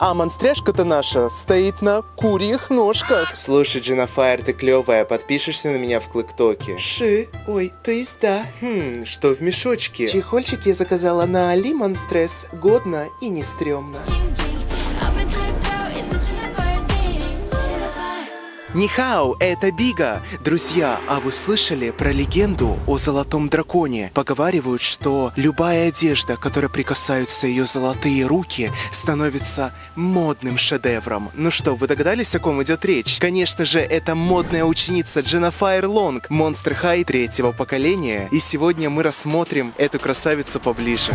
А монстряшка-то наша стоит на курьих ножках. Слушай, Дженафайр, ты клевая, подпишешься на меня в Клыктоке? Ой, то есть да. Что в мешочке? Чехольчик я заказала на Али Монстресс. Годно и не стрёмно. Нихао, это Бига! Друзья, а вы слышали про легенду о золотом драконе? Поговаривают, что любая одежда, которой прикасаются ее золотые руки, становится модным шедевром. Ну что, вы догадались, о ком идет речь? Конечно же, это модная ученица Дженафайр Лонг, Monster High третьего поколения. И сегодня мы рассмотрим эту красавицу поближе.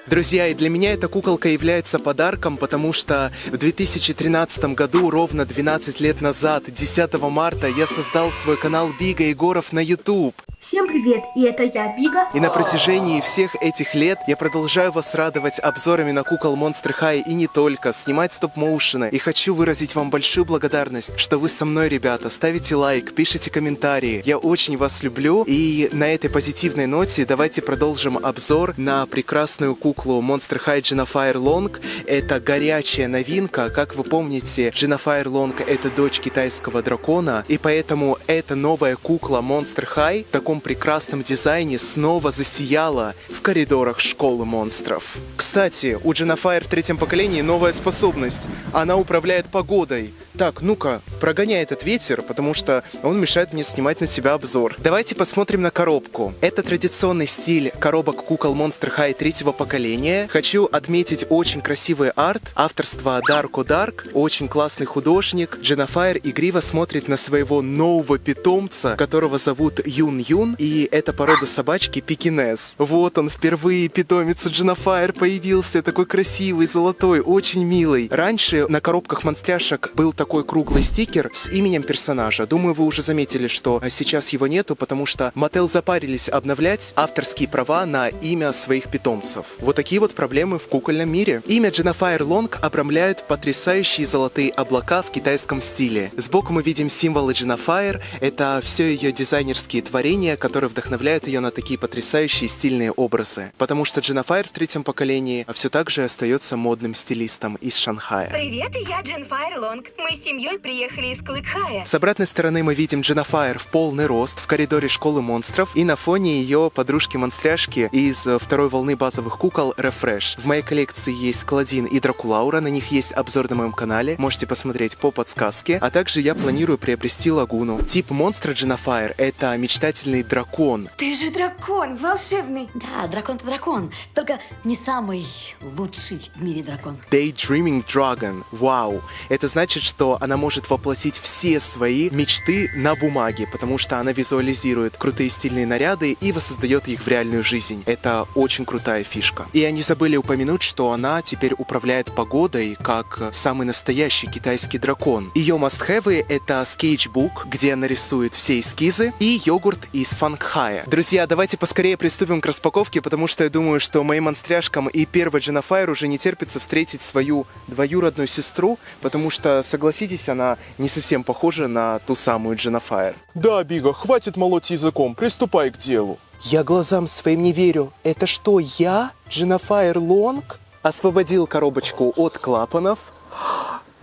Друзья, и для меня эта куколка является подарком, потому что в 2013 году, ровно 12 лет назад, 10 марта, я создал свой канал Бига Егоров на YouTube. Всем привет, и это я, Бига. И на протяжении всех этих лет я продолжаю вас радовать обзорами на кукол Monster High и не только, снимать стоп-моушены. И хочу выразить вам большую благодарность, что вы со мной, ребята. Ставите лайк, пишите комментарии. Я очень вас люблю. И на этой позитивной ноте давайте продолжим обзор на прекрасную куклу Monster High Дженафайр Лонг. Это горячая новинка. Как вы помните, Дженафайр Лонг — это дочь китайского дракона. И поэтому эта новая кукла Monster High в таком прекрасном дизайне снова засияла в коридорах школы монстров. Кстати, у Дженафайр в третьем поколении новая способность. Она управляет погодой. Так, ну-ка, прогоняй этот ветер, потому что он мешает мне снимать на тебя обзор. Давайте посмотрим на коробку. Это традиционный стиль коробок кукол Monster High третьего поколения. Хочу отметить очень красивый арт, авторство Darko Dark, очень классный художник. Дженафайр игриво смотрит на своего нового питомца, которого зовут Юн Юн, и это порода собачки пекинес. Вот он, впервые питомец Дженафайр появился, такой красивый, золотой, очень милый. Раньше на коробках монстряшек был такой круглый стикер с именем персонажа. Думаю, вы уже заметили, что сейчас его нету, потому что Mattel запарились обновлять авторские права на имя своих питомцев. Вот такие вот проблемы в кукольном мире. Имя Дженафайр Лонг обрамляют потрясающие золотые облака в китайском стиле. Сбоку мы видим символы Дженафайр. Это все ее дизайнерские творения, которые вдохновляют ее на такие потрясающие стильные образы. Потому что Дженафайр в третьем поколении все так же остается модным стилистом из Шанхая. Привет, я Дженафайр Лонг. Мы с семьей приехали из Клыкхая. С обратной стороны мы видим Дженафайр в полный рост в коридоре школы монстров и на фоне ее подружки-монстряшки из второй волны базовых кукол Refresh. В моей коллекции есть Клодин и Дракулаура, на них есть обзор на моем канале, можете посмотреть по подсказке. А также я планирую приобрести Лагуну. Тип монстра Дженафайр — это мечтательный дракон. Ты же дракон, волшебный. Да, дракон-то дракон, только не самый лучший в мире дракон. Daydreaming Dragon. Вау! Это значит, что она может воплотить все свои мечты на бумаге, потому что она визуализирует крутые стильные наряды и воссоздает их в реальную жизнь. Это очень крутая фишка. И они забыли упомянуть, что она теперь управляет погодой, как самый настоящий китайский дракон. Ее must-have — это скетчбук, где она рисует все эскизы, и йогурт из Фангхая. Друзья, давайте поскорее приступим к распаковке, потому что я думаю, что моим монстряшкам и первой Дженафайр уже не терпится встретить свою двоюродную сестру, потому что, согласитесь, она не совсем похожа на ту самую Дженафайр. Да, Бига, хватит молоть языком, приступай к делу. Я глазам своим не верю. Это что, я, Дженафайр Лонг? Освободил коробочку от клапанов.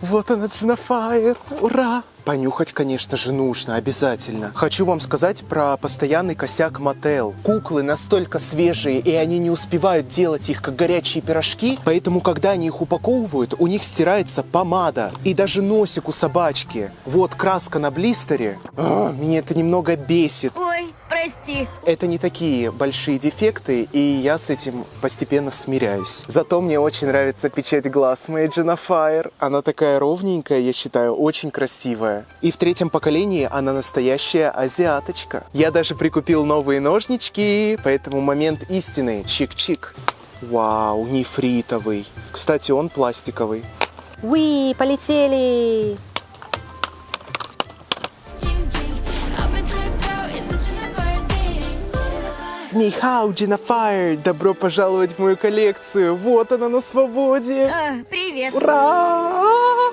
Вот она, Дженафайр, ура! Понюхать, конечно же, нужно, обязательно. Хочу вам сказать про постоянный косяк Mattel. Куклы настолько свежие, и они не успевают делать их как горячие пирожки, поэтому, когда они их упаковывают, у них стирается помада. И даже носик у собачки. Вот краска на блистере. Меня это немного бесит. Ой, прости. Это не такие большие дефекты, и я с этим постепенно смиряюсь. Зато мне очень нравится печать глаз моей Дженафайр. Она такая ровненькая, я считаю, очень красивая. И в третьем поколении она настоящая азиаточка. Я даже прикупил новые ножнички, поэтому момент истины. Чик-чик. Вау, нефритовый. Кстати, он пластиковый. Уи, полетели! Нихао, Дженафайр! Добро пожаловать в мою коллекцию! Вот она на свободе! Привет. Ура!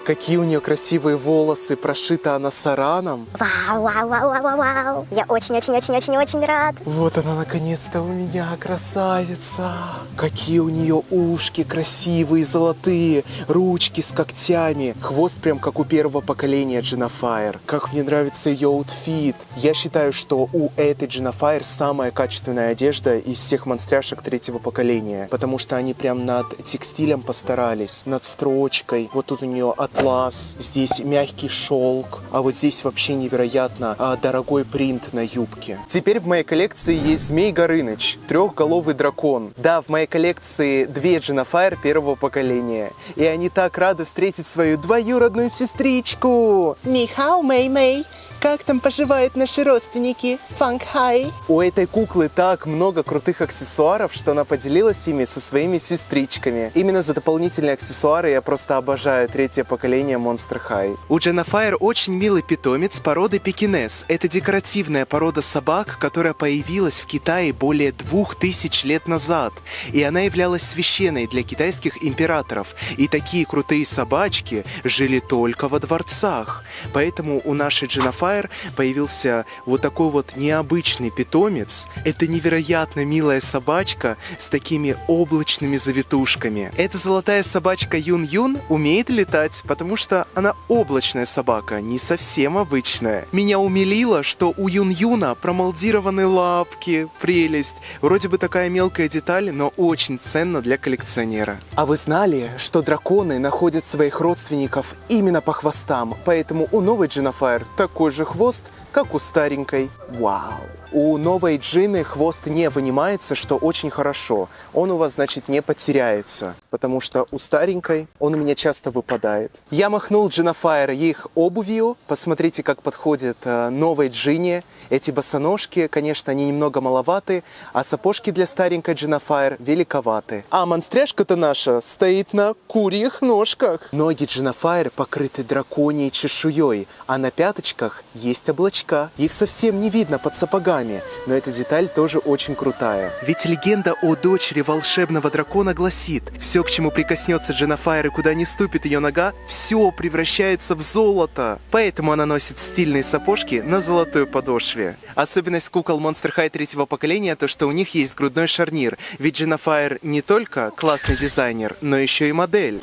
Какие у нее красивые волосы, прошита она сараном. Вау, вау, вау, вау, вау, вау. Я очень-очень-очень-очень-очень рад. Вот она наконец-то у меня, красавица. Какие у нее ушки красивые, золотые, ручки с когтями. Хвост прям как у первого поколения Jennifer. Как мне нравится ее аутфит. Я считаю, что у этой Jennifer самая качественная одежда из всех монстряшек третьего поколения. Потому что они прям над текстилем постарались, над строчкой. Вот тут у нее атлас, здесь мягкий шелк, а вот здесь вообще невероятно дорогой принт на юбке. Теперь в моей коллекции есть Змей Горыныч, трехголовый дракон. Да, в моей коллекции две Jennifer первого поколения. И они так рады встретить свою двоюродную сестричку. Нихао, Мэй-Мэй. Как там поживают наши родственники? Фанг-хай. У этой куклы так много крутых аксессуаров, что она поделилась ими со своими сестричками. Именно за дополнительные аксессуары я просто обожаю третье поколение Monster High. У Jennifer очень милый питомец породы пекинес. Это декоративная порода собак, которая появилась в Китае более 2000 лет назад. И она являлась священной для китайских императоров. И такие крутые собачки жили только во дворцах. Поэтому у нашей Jennifer появился вот такой вот необычный питомец. Это невероятно милая собачка с такими облачными завитушками. Эта золотая собачка Юн-Юн умеет летать, потому что она облачная собака, не совсем обычная. Меня умилило, что у Юн-Юна промолдированы лапки. Прелесть. Вроде бы такая мелкая деталь, но очень ценна для коллекционера. А вы знали, что драконы находят своих родственников именно по хвостам? Поэтому у новой Jennifer такой же хвост, как у старенькой. Вау! У новой Джины хвост не вынимается, что очень хорошо. Он у вас, значит, не потеряется, потому что у старенькой он у меня часто выпадает. Я махнул Jennifer их обувью. Посмотрите, как подходит новой Джине. Эти босоножки, конечно, они немного маловаты, а сапожки для старенькой Jennifer великоваты. А монстряшка-то наша стоит на курьих ножках. Ноги Jennifer покрыты драконьей чешуей, а на пяточках есть облачка. Их совсем не видно под сапогами, но эта деталь тоже очень крутая. Ведь легенда о дочери волшебного дракона гласит: все, к чему прикоснется Jennifer и куда не ступит ее нога, все превращается в золото. Поэтому она носит стильные сапожки на золотой подошве. Особенность кукол Monster High третьего поколения то, что у них есть грудной шарнир. Ведь Jennifer не только классный дизайнер, но еще и модель.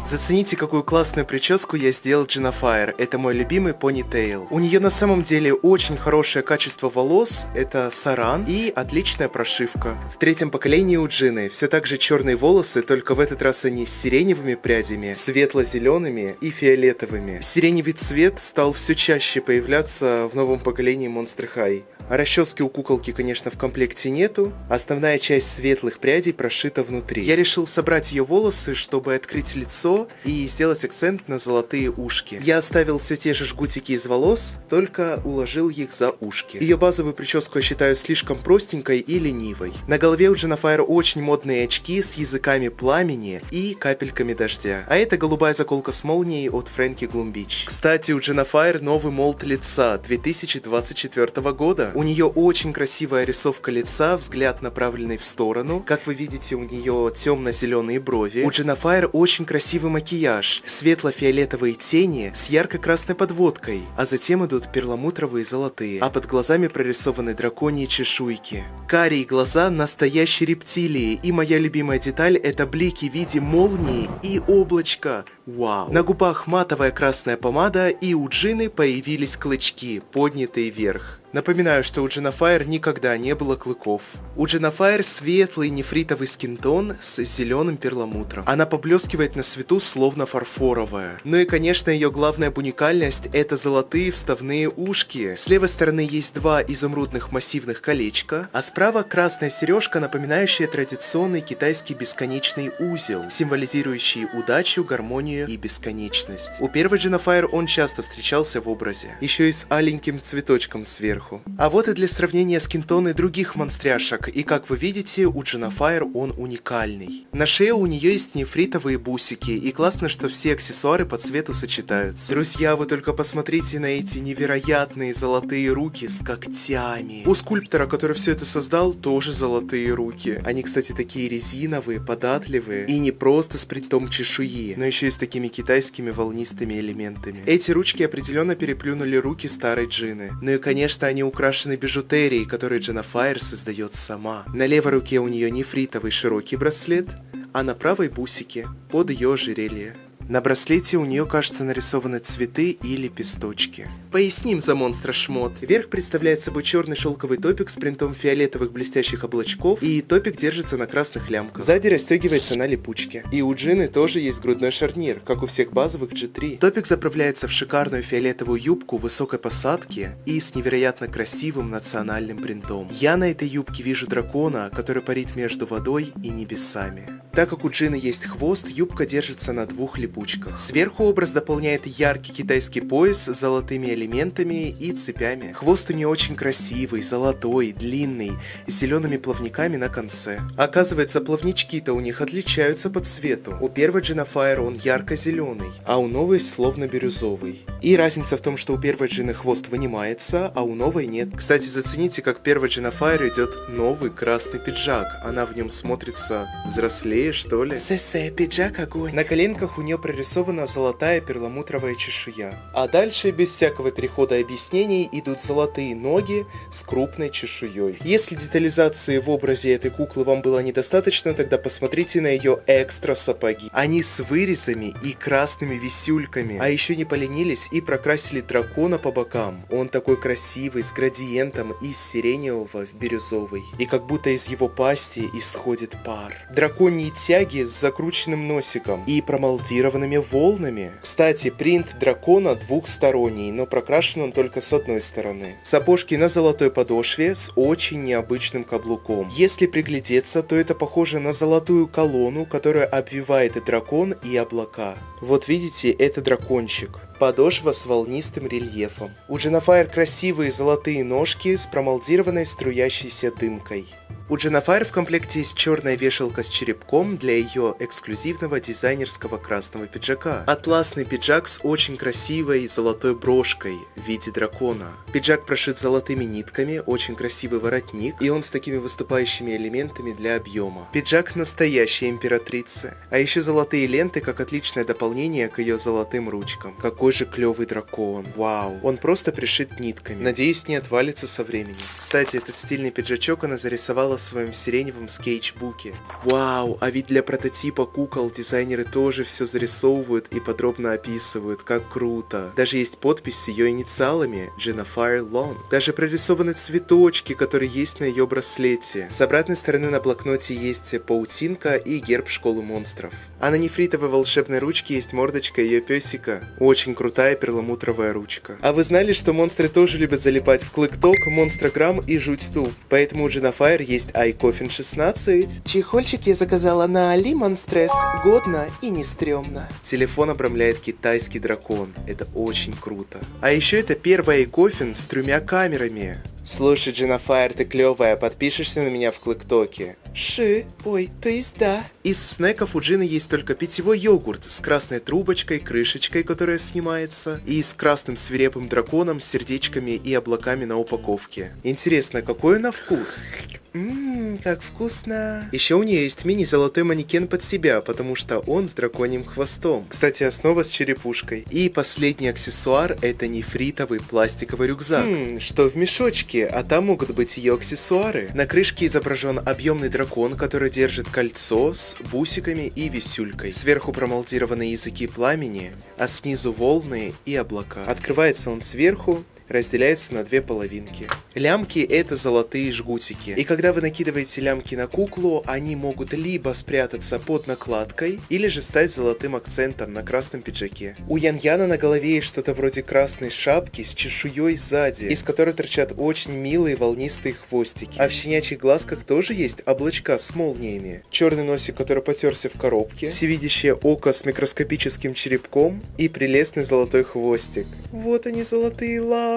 Зацените, какую классную прическу я сделал Jennifer. Это мой любимый понитейл. У нее на самом деле очень хорошее качество волос. Это саран и отличная прошивка. В третьем поколении у Джины все так же черные волосы, только в этот раз они с сиреневыми прядями, светло-зелеными и фиолетовыми. Сиреневый цвет стал все чаще появляться в новом поколении Monster High. А расчески у куколки, конечно, в комплекте нету. Основная часть светлых прядей прошита внутри. Я решил собрать ее волосы, чтобы открыть лицо и сделать акцент на золотые ушки. Я оставил все те же жгутики из волос, только уложил их за ушки. Ее базовую прическу я считаю слишком простенькой и ленивой. На голове у Jennifer очень модные очки с языками пламени и капельками дождя. А это голубая заколка с молнией от Фрэнки Глумбич. Кстати, у Jennifer новый молд лица 2024 года. У нее очень красивая рисовка лица, взгляд направленный в сторону. Как вы видите, у нее темно-зеленые брови. У Jennifer очень красивый макияж, светло-фиолетовые тени с ярко-красной подводкой, а затем идут перламутровые и золотые, а под глазами прорисованы драконьи чешуйки. Карие глаза настоящей рептилии, и моя любимая деталь — это блики в виде молнии и облачка. Вау! На губах матовая красная помада, и у Джины появились клычки, поднятые вверх. Напоминаю, что у Jennifer никогда не было клыков. У Jennifer светлый нефритовый скинтон с зеленым перламутром. Она поблескивает на свету, словно фарфоровая. Ну и, конечно, ее главная уникальность — это золотые вставные ушки. С левой стороны есть два изумрудных массивных колечка, а справа красная сережка, напоминающая традиционный китайский бесконечный узел, символизирующий удачу, гармонию и бесконечность. У первой Jennifer он часто встречался в образе. Еще и с аленьким цветочком сверху. сверху. А вот и для сравнения скинтоны других монстряшек, и как вы видите, у Дженнафайр он уникальный. На шее у нее есть нефритовые бусики, и классно, что все аксессуары по цвету сочетаются. Друзья, вы только посмотрите на эти невероятные золотые руки с когтями. У скульптора, который все это создал, тоже золотые руки. Они, кстати, такие резиновые, податливые, и не просто с принтом чешуи, но еще и с такими китайскими волнистыми элементами. Эти ручки определенно переплюнули руки старой Джины. Ну и, конечно, они украшены бижутерией, которую Дженнафайр создает сама. На левой руке у нее нефритовый широкий браслет, а на правой бусики под ее ожерелье. На браслете у нее, кажется, нарисованы цветы и лепесточки. Поясним за монстра шмот. Верх представляет собой черный шелковый топик с принтом фиолетовых блестящих облачков, и топик держится на красных лямках. Сзади расстегивается на липучке. И у Джины тоже есть грудной шарнир, как у всех базовых G3. Топик заправляется в шикарную фиолетовую юбку высокой посадки и с невероятно красивым национальным принтом. Я на этой юбке вижу дракона, который парит между водой и небесами. Так как у Джины есть хвост, юбка держится на двух липучках. Сверху образ дополняет яркий китайский пояс с золотыми элементами и цепями. Хвост у нее очень красивый, золотой, длинный, с зелеными плавниками на конце. Оказывается, плавнички-то у них отличаются по цвету. У первой Дженнафайр он ярко-зеленый, а у новой словно бирюзовый. И разница в том, что у первой Джины хвост вынимается, а у новой нет. Кстати, зацените, как первой Дженнафайр идет новый красный пиджак. Она в нем смотрится взрослее, что ли? Сэсэ, пиджак огонь. На коленках у нее прорисована золотая перламутровая чешуя. А дальше, без всякого перехода и объяснений, идут золотые ноги с крупной чешуей. Если детализации в образе этой куклы вам было недостаточно, тогда посмотрите на ее экстра сапоги. Они с вырезами и красными висюльками. А еще не поленились и прокрасили дракона по бокам. Он такой красивый, с градиентом из сиреневого в бирюзовый. И как будто из его пасти исходит пар. Драконьи тяги с закрученным носиком и промолдированными волнами. Кстати, принт дракона двухсторонний, но прокрашен он только с одной стороны. Сапожки на золотой подошве с очень необычным каблуком. Если приглядеться, то это похоже на золотую колонну, которая обвивает и дракон, и облака. Вот видите, это дракончик. Подошва с волнистым рельефом. У Дженнафайр красивые золотые ножки с промолдированной струящейся дымкой. У Дженнафайр в комплекте есть черная вешалка с черепком для ее эксклюзивного дизайнерского красного пиджака. Атласный пиджак с очень красивой золотой брошкой в виде дракона. Пиджак прошит золотыми нитками, очень красивый воротник, и он с такими выступающими элементами для объема. Пиджак настоящей императрицы. А еще золотые ленты как отличное дополнение к ее золотым ручкам. Какой же клевый дракон. Вау. Он просто пришит нитками. Надеюсь, не отвалится со временем. Кстати, этот стильный пиджачок она зарисовала в своем сиреневом скетчбуке. Вау, а ведь для прототипа кукол дизайнеры тоже все зарисовывают и подробно описывают, как круто. Даже есть подпись с ее инициалами Дженнафайр Long. Даже прорисованы цветочки, которые есть на ее браслете. С обратной стороны на блокноте есть паутинка и герб школы монстров. А на нефритовой волшебной ручке есть мордочка ее песика. Очень крутая перламутровая ручка. А вы знали, что монстры тоже любят залипать в Клыкток, Монстрограмм и Жуть-Ту? Поэтому у Дженнафайр есть iCoffin 16. Чехольчик я заказала на Али Монстресс. Годно и не стрёмно. Телефон обрамляет китайский дракон. Это очень круто. А еще это первый iCoffin с 3 камерами. Слушай, Дженнафайр, ты клевая, подпишешься на меня в Клыктоке? Ой, то есть да. Из снеков у Джины есть только питьевой йогурт с красной трубочкой, крышечкой, которая снимается, и с красным свирепым драконом, с сердечками и облаками на упаковке. Интересно, какой на вкус? Как вкусно. Еще у нее есть мини-золотой манекен под себя, потому что он с драконьим хвостом. Кстати, основа с черепушкой. И последний аксессуар — это нефритовый пластиковый рюкзак. Что в мешочке, а там могут быть ее аксессуары. На крышке изображен объемный дракон, который держит кольцо с бусиками и висюлькой. Сверху промолдированы языки пламени, а снизу волны и облака. Открывается он сверху, разделяется на 2 половинки. Лямки — это золотые жгутики. И когда вы накидываете лямки на куклу, они могут либо спрятаться под накладкой, или же стать золотым акцентом на красном пиджаке. У Ян-Яна на голове есть что-то вроде красной шапки с чешуей сзади, из которой торчат очень милые волнистые хвостики. А в щенячьих глазках тоже есть облачка с молниями. Черный носик, который потерся в коробке, всевидящее око с микроскопическим черепком и прелестный золотой хвостик. Вот они, золотые лапки.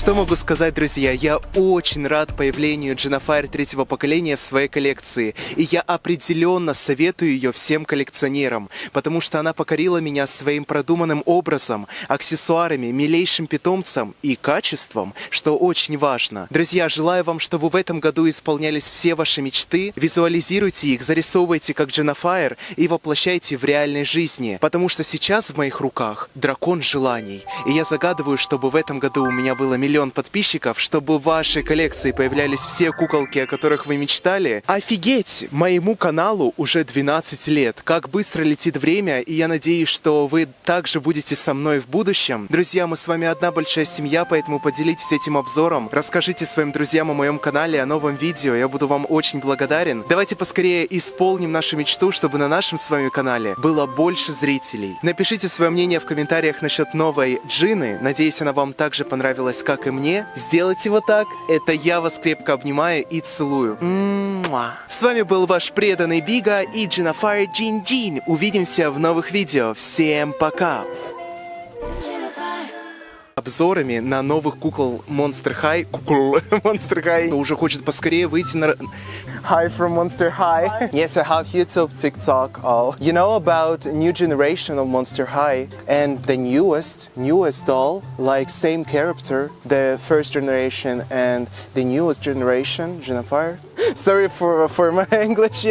Что могу сказать, друзья? Я очень рад появлению Jennifer третьего поколения в своей коллекции. И я определенно советую ее всем коллекционерам, потому что она покорила меня своим продуманным образом, аксессуарами, милейшим питомцем и качеством, что очень важно. Друзья, желаю вам, чтобы в этом году исполнялись все ваши мечты. Визуализируйте их, зарисовывайте как Jennifer и воплощайте в реальной жизни. Потому что сейчас в моих руках дракон желаний. И я загадываю, чтобы в этом году у меня было миллион подписчиков, чтобы в вашей коллекции появлялись все куколки, о которых вы мечтали. Офигеть! Моему каналу уже 12 лет. Как быстро летит время, и я надеюсь, что вы также будете со мной в будущем. Друзья, мы с вами одна большая семья, поэтому поделитесь этим обзором. Расскажите своим друзьям о моем канале, о новом видео. Я буду вам очень благодарен. Давайте поскорее исполним нашу мечту, чтобы на нашем с вами канале было больше зрителей. Напишите свое мнение в комментариях насчет новой Джины. Надеюсь, она вам также понравилась, как и мне. Сделайте вот так. Это я вас крепко обнимаю и целую. С вами был ваш преданный Бига и Jennifer Джин. Увидимся в новых видео. Всем пока! Обзорами на новых кукол Monster High. Кукол Monster High. Уже хочет поскорее выйти на... Hi from Monster High. Yes, I have YouTube, TikTok, all. You know about new generation of Monster High and the newest doll, like same character, the first generation and the newest generation, Jennifer. Sorry for my English.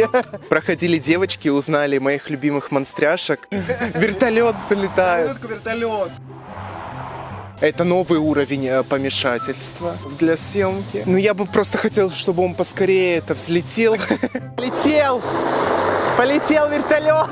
Проходили девочки, узнали моих любимых монстряшек. Вертолет взлетает. Вертолет. Это новый уровень помешательства для съемки. Ну, я бы просто хотел, чтобы он поскорее взлетел. Полетел! Полетел вертолет!